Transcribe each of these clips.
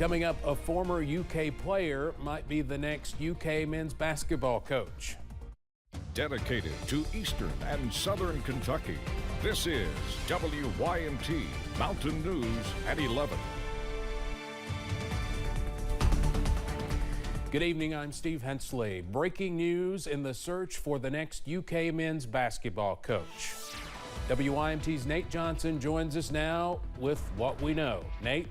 Coming up, a former UK player might be the next UK men's basketball coach. Dedicated to Eastern and Southern Kentucky, this is WYMT Mountain News at 11. Good evening, I'm Steve Hensley. Breaking news in the search for the next UK men's basketball coach. WYMT's Nate Johnson joins us now with what we know. Nate?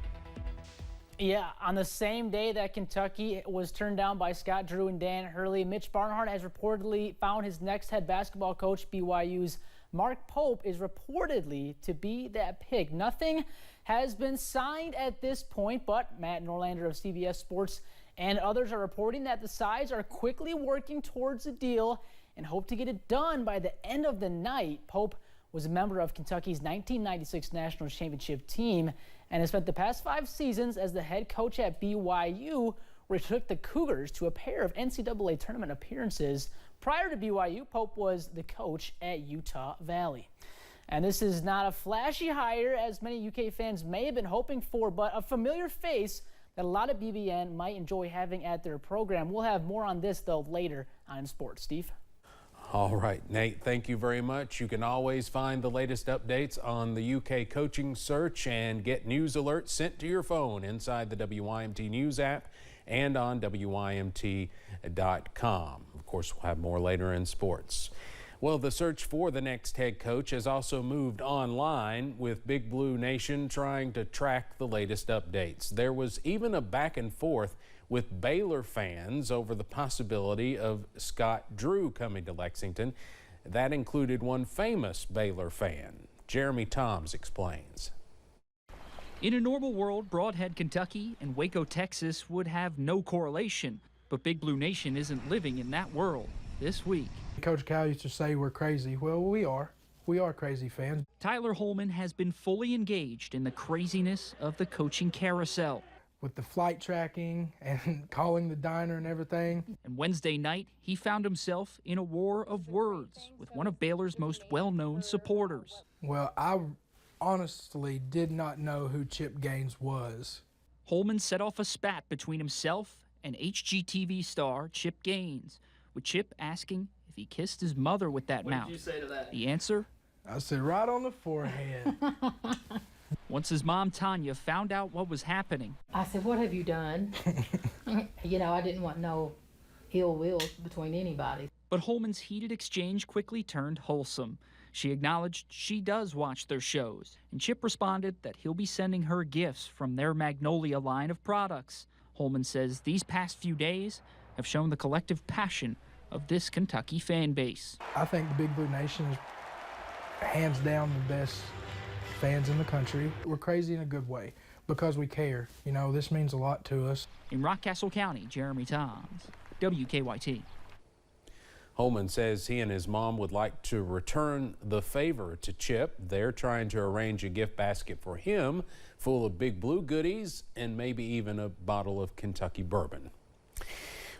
Yeah, on the same day that Kentucky was turned down by Scott Drew and Dan Hurley, Mitch Barnhart has reportedly found his next head basketball coach. BYU's Mark Pope is reportedly to be that pick. Nothing has been signed at this point, but Matt Norlander of CBS Sports and others are reporting that the sides are quickly working towards a deal and hope to get it done by the end of the night. Pope was a member of Kentucky's 1996 National Championship team and has spent the past 5 seasons as the head coach at BYU, where he took the Cougars to a pair of NCAA tournament appearances. Prior to BYU, Pope was the coach at Utah Valley. And this is not a flashy hire, as many UK fans may have been hoping for, but a familiar face that a lot of BBN might enjoy having at their program. We'll have more on this, though, later on Sports. Steve? All right, Nate, thank you very much. You can always find the latest updates on the UK coaching search and get news alerts sent to your phone inside the WYMT News app and on WYMT.com. Of course, we'll have more later in sports. Well, the search for the next head coach has also moved online, with Big Blue Nation trying to track the latest updates. There was even a back and forth with Baylor fans over the possibility of Scott Drew coming to Lexington. That included one famous Baylor fan. Jeremy Toms explains. In a normal world, Broadhead, Kentucky and Waco, Texas would have no correlation, but Big Blue Nation isn't living in that world this week. Coach Cal used to say we're crazy. Well, we are. We are crazy fans. Tyler Holman has been fully engaged in the craziness of the coaching carousel. With the flight tracking and calling the diner and everything. And Wednesday night, he found himself in a war of words with one of Baylor's most well-known supporters. Well, I honestly did not know who Chip Gaines was. Holman set off a spat between himself and HGTV star Chip Gaines, with Chip asking if he kissed his mother with that mouth. What did you say to that? The answer? I said, right on the forehead. Once his mom, Tanya, found out what was happening. I said, what have you done? You know, I didn't want no ill will between anybody. But Holman's heated exchange quickly turned wholesome. She acknowledged she does watch their shows, and Chip responded that he'll be sending her gifts from their Magnolia line of products. Holman says these past few days have shown the collective passion of this Kentucky fan base. I think the Big Blue Nation is hands down the best fans in the country. We're crazy in a good way because we care. You know, this means a lot to us. In Rockcastle County, Jeremy Toms, WKYT. Holman says he and his mom would like to return the favor to Chip. They're trying to arrange a gift basket for him full of Big Blue goodies and maybe even a bottle of Kentucky bourbon.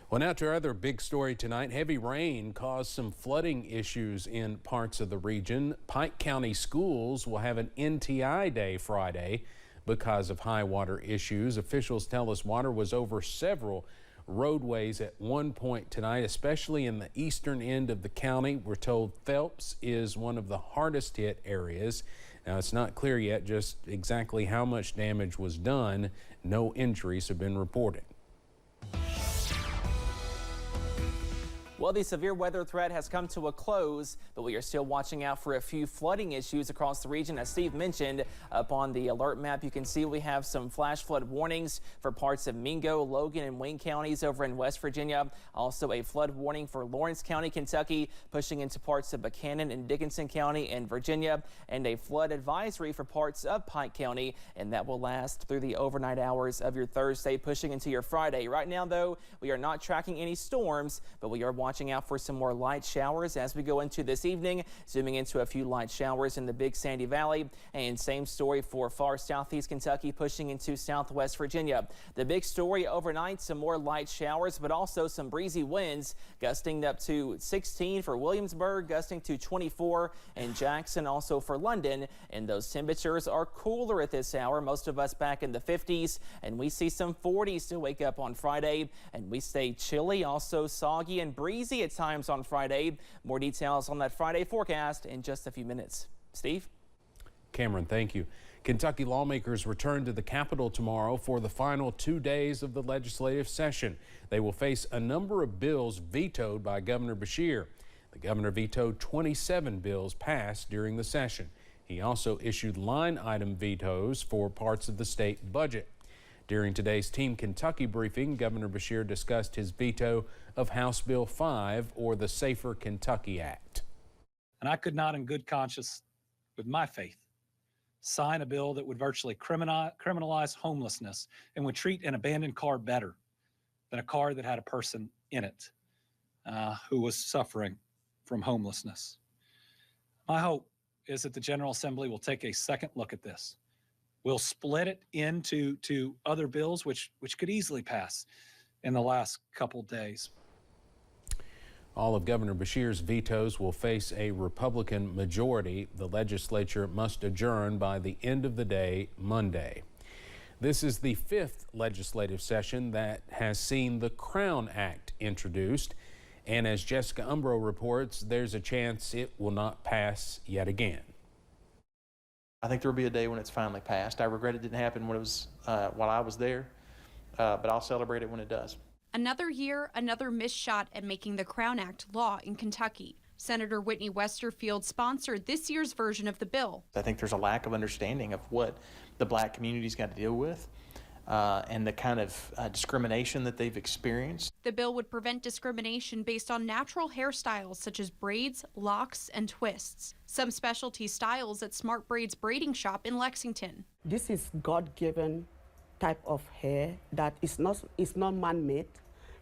Well, now to our other big story tonight. Heavy rain caused some flooding issues in parts of the region. Pike County schools will have an NTI day Friday because of high water issues. Officials tell us water was over several roadways at one point tonight, especially in the eastern end of the county. We're told Phelps is one of the hardest hit areas. Now, it's not clear yet just exactly how much damage was done. No injuries have been reported. Well, the severe weather threat has come to a close, but we are still watching out for a few flooding issues across the region. As Steve mentioned, up on the alert map, you can see we have some flash flood warnings for parts of Mingo, Logan, and Wayne counties over in West Virginia. Also a flood warning for Lawrence County, Kentucky, pushing into parts of Buchanan and Dickinson County in Virginia, and a flood advisory for parts of Pike County, and that will last through the overnight hours of your Thursday, pushing into your Friday. Right now, though, we are not tracking any storms, but we are watching watching out for some more light showers as we go into this evening, zooming into a few light showers in the Big Sandy Valley. And same story for far southeast Kentucky, pushing into southwest Virginia. The big story overnight, some more light showers, but also some breezy winds, gusting up to 16 for Williamsburg, gusting to 24 in Jackson, also for London. And those temperatures are cooler at this hour. Most of us back in the 50s, and we see some 40s to wake up on Friday, and we stay chilly, also soggy and breezy at times on Friday. More details on that Friday forecast in just a few minutes. Steve? Cameron, thank you. Kentucky lawmakers return to the Capitol tomorrow for the final 2 days of the legislative session. They will face a number of bills vetoed by Governor Beshear. The governor vetoed 27 bills passed during the session. He also issued line item vetoes for parts of the state budget. During today's Team Kentucky briefing, Governor Beshear discussed his veto of House Bill 5, or the Safer Kentucky Act. And I could not in good conscience, with my faith, sign a bill that would virtually criminalize homelessness and would treat an abandoned car better than a car that had a person in it who was suffering from homelessness. My hope is that the General Assembly will take a second look at this. We'll split it into other bills which could easily pass in the last couple days. All of Governor Beshear's vetoes will face a Republican majority. The legislature must adjourn by the end of the day Monday. This is the 5th legislative session that has seen the Crown Act introduced. And as Jessica Umbro reports, there's a chance it will not pass yet again. I think there will be a day when it's finally passed. I regret it didn't happen when it was while I was there, but I'll celebrate it when it does. Another year, another missed shot at making the Crown Act law in Kentucky. Senator Whitney Westerfield sponsored this year's version of the bill. I think there's a lack of understanding of what the black community's got to deal with and the kind of discrimination that they've experienced. The bill would prevent discrimination based on natural hairstyles such as braids, locks, and twists. Some specialty styles at Smart Braids Braiding Shop in Lexington. This is God-given type of hair that is not man-made.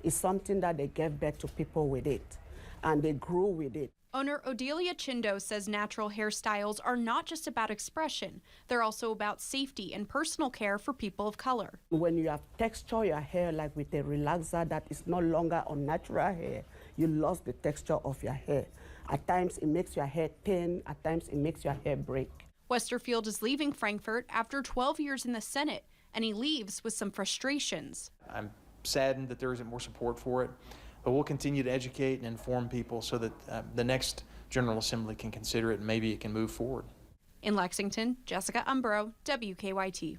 It's something that they gave birth to people with it, and they grew with it. Owner Odelia Chindo says natural hairstyles are not just about expression. They're also about safety and personal care for people of color. When you have texture your hair, like with a relaxer that is no longer unnatural hair, you lost the texture of your hair. At times it makes your hair thin, at times it makes your hair break. Westerfield is leaving Frankfort after 12 years in the Senate, and he leaves with some frustrations. I'm saddened that there isn't more support for it, but we'll continue to educate and inform people so that the next General Assembly can consider it and maybe it can move forward. In Lexington, Jessica Umbro, WKYT.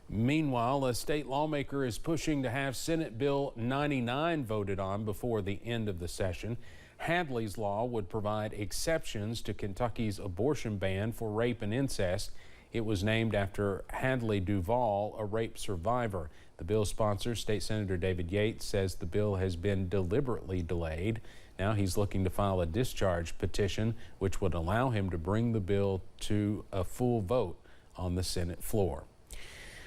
Meanwhile, a state lawmaker is pushing to have Senate Bill 99 voted on before the end of the session. Hadley's law would provide exceptions to Kentucky's abortion ban for rape and incest. It was named after Hadley Duval, a rape survivor. The bill's sponsor, State Senator David Yates, says the bill has been deliberately delayed. Now he's looking to file a discharge petition, which would allow him to bring the bill to a full vote on the Senate floor.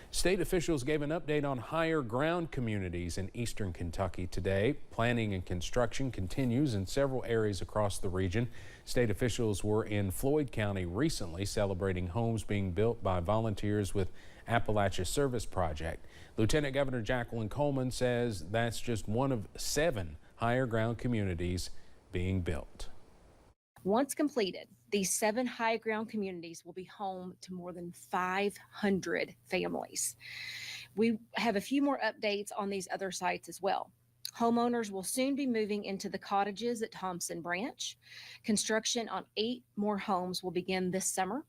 State officials gave an update on higher ground communities in eastern Kentucky today. Planning and construction continues in several areas across the region. State officials were in Floyd County recently celebrating homes being built by volunteers with Appalachia Service Project. Lieutenant Governor Jacqueline Coleman says that's just one of 7 higher ground communities being built. Once completed, these 7 high ground communities will be home to more than 500 families. We have a few more updates on these other sites as well. Homeowners will soon be moving into the cottages at Thompson Branch. Construction on 8 more homes will begin this summer.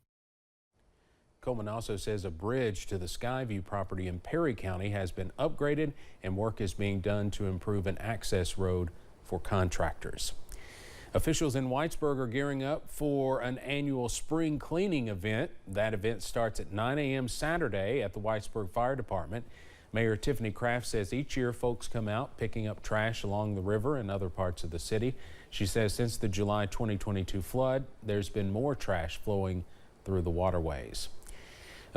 Coleman also says a bridge to the Skyview property in Perry County has been upgraded and work is being done to improve an access road for contractors. Officials in Whitesburg are gearing up for an annual spring cleaning event. That event starts at 9 a.m. Saturday at the Whitesburg Fire Department. Mayor Tiffany Kraft says each year folks come out picking up trash along the river and other parts of the city. She says since the July 2022 flood, there's been more trash flowing through the waterways.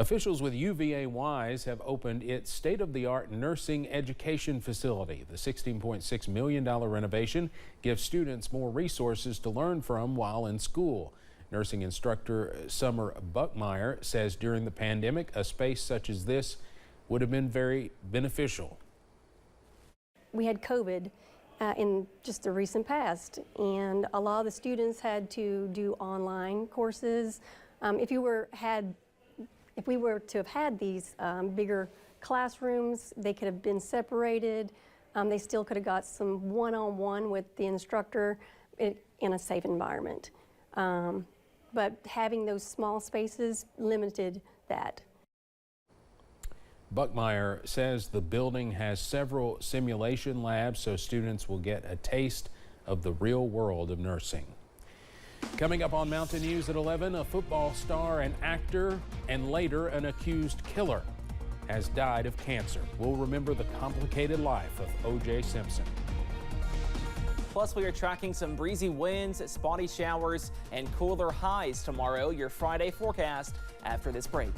Officials with UVA-Wise have opened its state-of-the-art nursing education facility. The $16.6 million renovation gives students more resources to learn from while in school. Nursing instructor Summer Buckmeyer says during the pandemic, a space such as this would have been very beneficial. We had COVID in just the recent past, and a lot of the students had to do online courses. If we were to have had these bigger classrooms, they could have been separated. They still could have got some one-on-one with the instructor in a safe environment. But having those small spaces limited that. Buckmeyer says the building has several simulation labs so students will get a taste of the real world of nursing. Coming up on Mountain News at 11, a football star, an actor, and later an accused killer has died of cancer. We'll remember the complicated life of O.J. Simpson. Plus, we are tracking some breezy winds, spotty showers, and cooler highs tomorrow. Your Friday forecast after this break.